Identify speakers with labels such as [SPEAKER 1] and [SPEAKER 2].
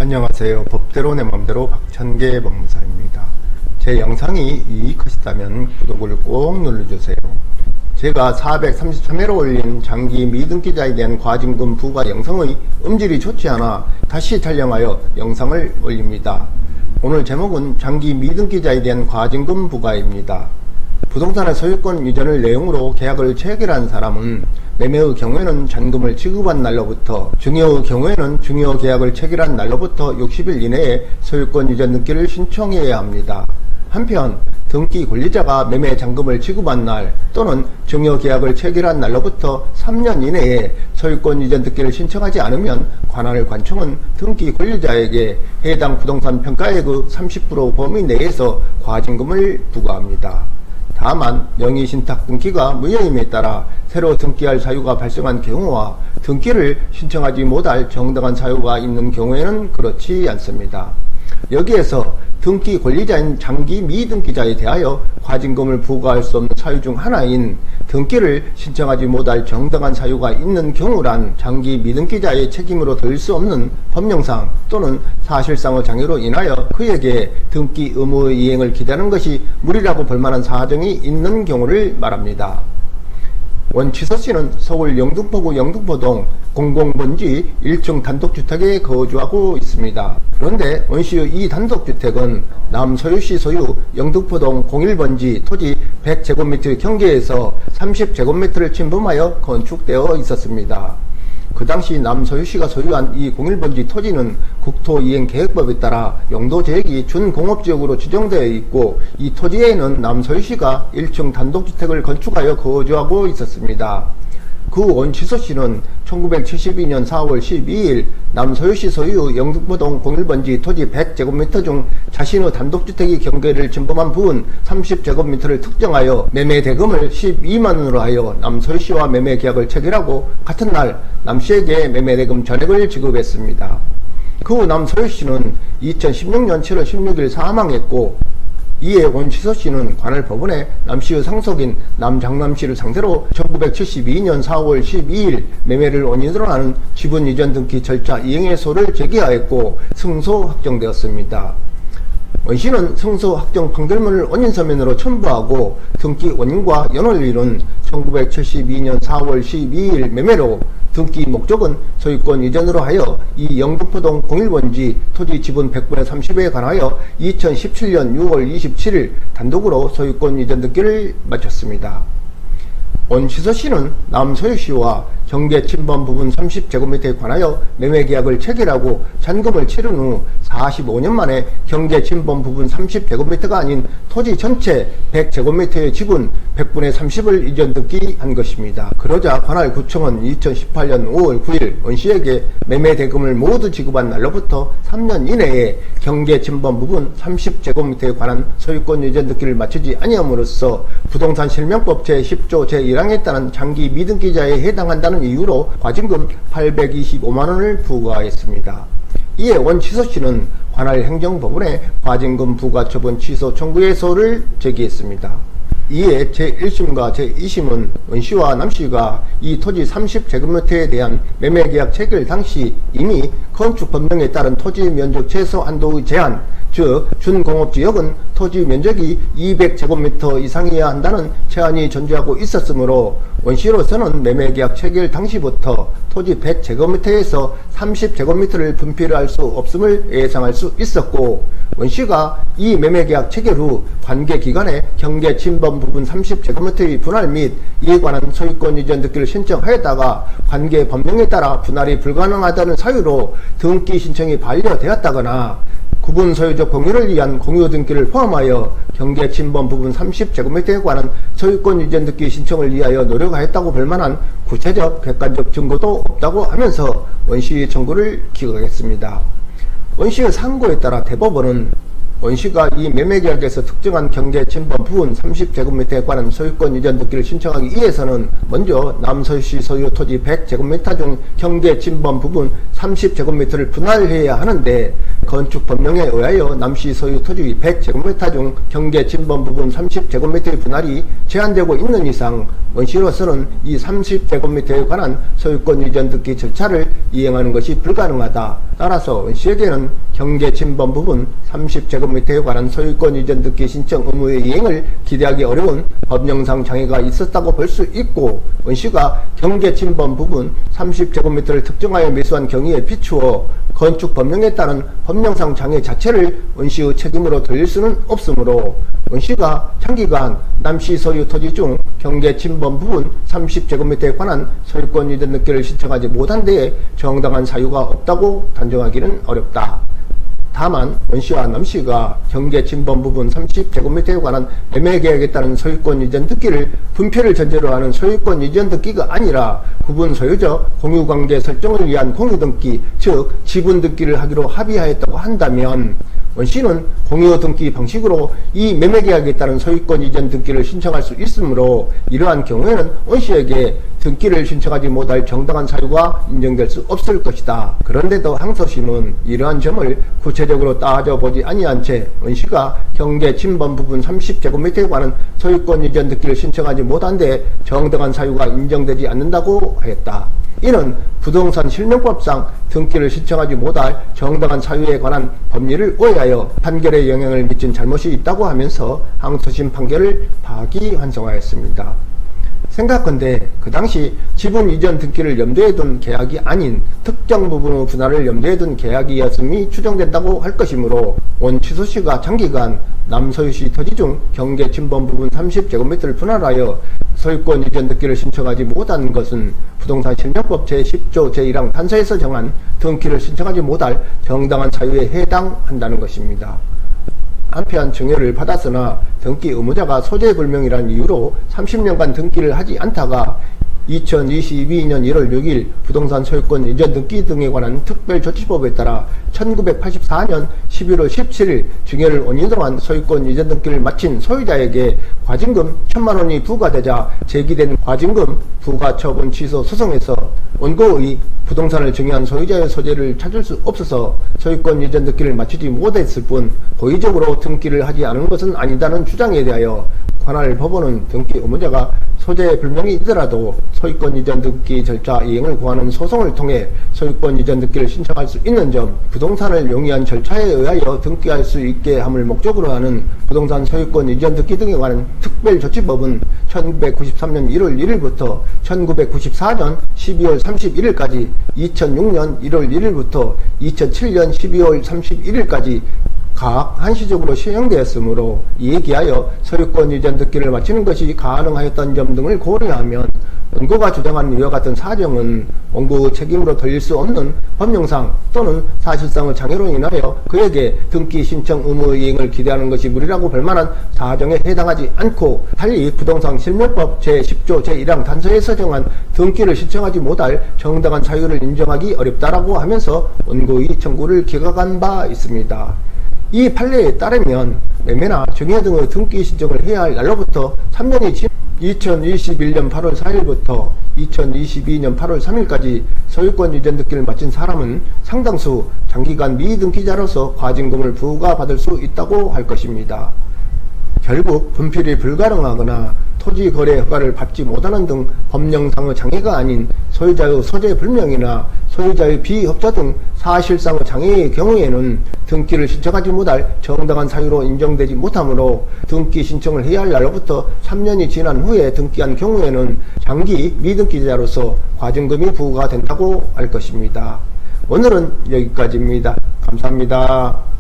[SPEAKER 1] 안녕하세요. 법대로 내 맘대로 박찬계 법무사입니다. 제 영상이 유익하시다면 구독을 꼭 눌러주세요. 제가 433회로 올린 장기 미등기자에 대한 과징금 부과 영상의 음질이 좋지 않아 다시 촬영하여 영상을 올립니다. 오늘 제목은 장기 미등기자에 대한 과징금 부과입니다. 부동산의 소유권 이전을 내용으로 계약을 체결한 사람은 매매의 경우에는 잔금을 지급한 날로부터, 증여의 경우에는 증여 계약을 체결한 날로부터 60일 이내에 소유권 이전 등기를 신청해야 합니다. 한편 등기 권리자가 매매 잔금을 지급한 날 또는 증여 계약을 체결한 날로부터 3년 이내에 소유권 이전 등기를 신청하지 않으면 관할관청은 등기 권리자에게 해당 부동산 평가액의 30% 범위 내에서 과징금을 부과합니다. 다만 명의신탁 등기가 무효임에 따라 새로 등기할 사유가 발생한 경우와 등기를 신청하지 못할 정당한 사유가 있는 경우에는 그렇지 않습니다. 여기에서 등기 권리자인 장기 미등기자에 대하여 과징금을 부과할 수 없는 사유 중 하나인 등기를 신청하지 못할 정당한 사유가 있는 경우란 장기 미등기자의 책임으로 들 수 없는 법령상 또는 사실상의 장애로 인하여 그에게 등기 의무의 이행을 기대하는 것이 무리라고 볼 만한 사정이 있는 경우를 말합니다. 원치서씨는 서울 영등포구 영등포동 공공번지 1층 단독주택에 거주하고 있습니다. 그런데 원씨의 이 단독주택은 남소유씨 소유 영등포동 01번지 토지 100제곱미터 경계에서 30제곱미터를 침범하여 건축되어 있었습니다. 그 당시 남소유씨가 소유한 이 01번지 토지는 국토이행계획법에 따라 용도지역이 준공업지역으로 지정되어 있고 이 토지에는 남소유씨가 1층 단독주택을 건축하여 거주하고 있었습니다. 그 원치서씨는 1972년 4월 12일 남소유씨 소유 영등포동 01번지 토지 100제곱미터 중 자신의 단독주택이 경계를 침범한 부분 30제곱미터를 특정하여 매매 대금을 12만원으로 하여 남소유씨와 매매 계약을 체결하고 같은 날 남씨에게 매매 대금 전액을 지급했습니다. 그 후 남소유씨는 2016년 7월 16일 사망했고 이에 원치서씨는 관할법원에 남씨의 상속인 남장남씨를 상대로 1972년 4월 12일 매매를 원인으로 하는 지분 이전 등기 절차 이행해소를 제기하였고 승소 확정되었습니다. 원씨는 승소 확정 판결문을 원인서면으로 첨부하고 등기 원인과 연을 이룬 1972년 4월 12일 매매로 등기 목적은 소유권 이전으로 하여 이 영등포동 01번지 토지 지분 100분의 30에 관하여 2017년 6월 27일 단독으로 소유권 이전 등기를 마쳤습니다. 원치서씨는 남소유씨와 경계 침범 부분 30제곱미터에 관하여 매매계약을 체결하고 잔금을 치른 후 45년 만에 경계 침범 부분 30제곱미터가 아닌 토지 전체 100제곱미터의 지분 100분의 30을 이전 등기한 것입니다. 그러자 관할구청은 2018년 5월 9일 원씨에게 매매대금을 모두 지급한 날로부터 3년 이내에 경계 침범 부분 30제곱미터에 관한 소유권 이전 등기를 마치지 아니함으로써 부동산 실명법 제10조 제1항에 따른 장기 미등기자에 해당한다는 이유로 과징금 825만원을 부과했습니다. 이에 원치서씨는 관할행정법원에 과징금 부과 처분 취소 청구해소를 제기했습니다. 이에 제1심과 제2심은 원씨와 남씨가 이 토지 30제곱미터에 대한 매매계약 체결 당시 이미 건축법령에 따른 토지 면적 최소 한도의 제한, 즉 준공업지역은 토지 면적이 200제곱미터 이상이어야 한다는 제한이 존재하고 있었으므로 원씨로서는 매매계약 체결 당시부터 토지 100제곱미터에서 30제곱미터를 분필할 수 없음을 예상할 수 있었고 원씨가 이 매매계약 체결 후 관계기간에 경계 침범 부분 30제곱미터의 분할 및 이에 관한 소유권 이전 등기를 신청하였다가 관계 법령에 따라 분할이 불가능하다는 사유로 등기 신청이 반려되었다거나 구분 소유적 공유를 위한 공유 등기를 포함하여 경계 침범 부분 30제곱미터에 관한 소유권 이전 등기 신청을 위하여 노력하였다고 볼 만한 구체적 객관적 증거도 없다고 하면서 원씨의 청구를 기각했습니다. 원씨의 상고에 따라 대법원은 원씨가 이 매매계약에서 특정한 경계 침범 부분 30제곱미터에 관한 소유권 이전 등기를 신청하기 위해서는 먼저 남소유씨 소유 토지 100제곱미터 중 경계 침범 부분 30제곱미터를 분할해야 하는데 건축 법령에 의하여 남시 소유 토지 100제곱미터 중 경계 침범 부분 30제곱미터의 분할이 제한되고 있는 이상 원시로서는 이 30제곱미터에 관한 소유권 이전 듣기 절차를 이행하는 것이 불가능하다. 따라서 원시에게는 경계 침범 부분 30제곱미터에 관한 소유권 이전 듣기 신청 의무의 이행을 기대하기 어려운 법령상 장애가 있었다고 볼 수 있고, 원시가 경계 침범 부분 30제곱미터를 특정하여 매수한 경위에 비추어 건축 법령에 따른 법령상 장애 자체를 원시의 책임으로 돌릴 수는 없으므로 원시가 장기간 남시 소유 토지 중 경계 침범 부분 30제곱미터에 관한 소유권 이전 등기를 신청하지 못한 데에 정당한 사유가 없다고 단정하기는 어렵다. 다만 원시와 남시가 경계 침범 부분 30제곱미터에 관한 매매계약에 따른 소유권 이전 등기를 분표를 전제로 하는 소유권 이전 등기가 아니라 구분 소유적 공유관계 설정을 위한 공유등기, 즉 지분등기를 하기로 합의하였다고 한다면 원시는 공유등기 방식으로 이 매매계약에 따른 소유권 이전 등기를 신청할 수 있으므로 이러한 경우에는 원시에게 등기를 신청하지 못할 정당한 사유가 인정될 수 없을 것이다. 그런데도 항소심은 이러한 점을 구체적으로 따져보지 아니한 채 원시가 경계 침범 부분 30제곱미터에 관한 소유권 이전 등기를 신청하지 못한 데 정당한 사유가 인정되지 않는다고 하였다. 이는 부동산 실명법상 등기를 신청하지 못할 정당한 사유에 관한 법리를 오해하여 판결에 영향을 미친 잘못이 있다고 하면서 항소심 판결을 파기환송하였습니다. 생각컨대 그 당시 지분 이전 등기를 염두에 둔 계약이 아닌 특정 부분의 분할을 염두에 둔 계약이었음이 추정된다고 할 것이므로 원취소시가 장기간 남소유시 토지 중 경계 침범 부분 30제곱미터를 분할하여 소유권 이전 등기를 신청하지 못한 것은 부동산 실명법 제10조 제1항 단서에서 정한 등기를 신청하지 못할 정당한 사유에 해당한다는 것입니다. 한편 증여를 받았으나 등기 의무자가 소재불명이라는 이유로 30년간 등기를 하지 않다가 2022년 1월 6일 부동산 소유권 이전 등기 등에 관한 특별조치법에 따라 1984년 11월 17일 증여를 5년 동안 소유권 이전 등기를 마친 소유자에게 과징금 1,000만원이 부과되자 제기된 과징금 부과처분 취소 소송에서 원고의 부동산을 증여한 소유자의 소재를 찾을 수 없어서 소유권 이전 등기를 마치지 못했을 뿐 고의적으로 등기를 하지 않은 것은 아니다는 주장에 대하여 관할 법원은 등기 의무자가 소재 불명이더라도 소유권 이전 등기 절차 이행을 구하는 소송을 통해 소유권 이전 등기를 신청할 수 있는 점, 부동산을 용이한 절차에 의하여 등기할 수 있게 함을 목적으로 하는 부동산 소유권 이전 등기 등에 관한 특별조치법은 1993년 1월 1일부터 1994년 12월 31일까지 2006년 1월 1일부터 2007년 12월 31일까지 각 한시적으로 시행되었으므로 이에 기하여 소유권 이전 등기를 마치는 것이 가능하였던 점 등을 고려하면 원고가 주장한 이와 같은 사정은 원고의 책임으로 돌릴 수 없는 법령상 또는 사실상의 장애로 인하여 그에게 등기 신청 의무 이행을 기대하는 것이 무리라고 볼 만한 사정에 해당하지 않고, 달리 부동산 실명법 제10조 제1항 단서에서 정한 등기를 신청하지 못할 정당한 사유를 인정하기 어렵다라고 하면서 원고의 청구를 기각한 바 있습니다. 이 판례에 따르면 매매나 증여 등의 등기 신청을 해야 할 날로부터 3년이 지 2021년 8월 4일부터 2022년 8월 3일까지 소유권 이전 등기를 마친 사람은 상당수 장기간 미등기자로서 과징금을 부과받을 수 있다고 할 것입니다. 결국 분필이 불가능하거나 토지 거래 허가를 받지 못하는 등 법령상의 장애가 아닌 소유자의 소재 불명이나 소유자의 비협조 등 사실상의 장애의 경우에는 등기를 신청하지 못할 정당한 사유로 인정되지 못하므로 등기 신청을 해야 할 날로부터 3년이 지난 후에 등기한 경우에는 장기 미등기자로서 과징금이 부과된다고 할 것입니다. 오늘은 여기까지입니다. 감사합니다.